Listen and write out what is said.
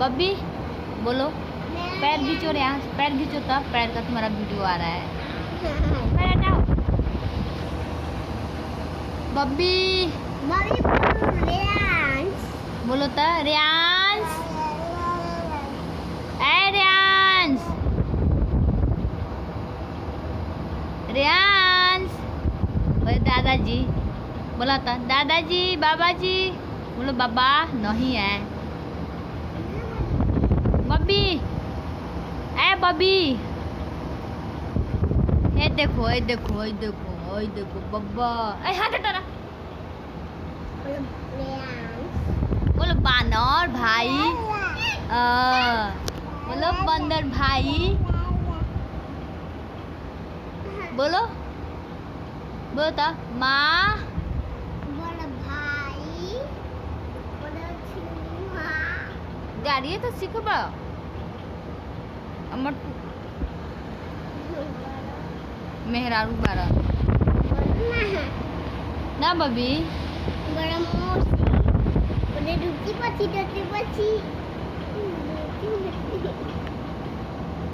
बब्बी बोलो, पैर खींचो रे, यहाँ पैर खींचो, तब पैर का तुम्हारा वीडियो आ रहा है। पैर हटाओ बब्बी, बोलो तो रियांश, ए रियांश, रियांश बोले दादाजी, बोला था दादाजी, बाबा जी, बोलो बाबा नहीं है। बब्बी, ए बब्बी, ये देखो, ये देखो, ये देखो, ये देखो बब्बा, ए हाथ हटा ना, बोलो बानर भाई, बोलो बंदर भाई, बोलो बोलो तो माँ, गाड़ी तो सीखो बा अमर मेहरारू बारा ना बबी बड़ा मोर बोले रुकी पची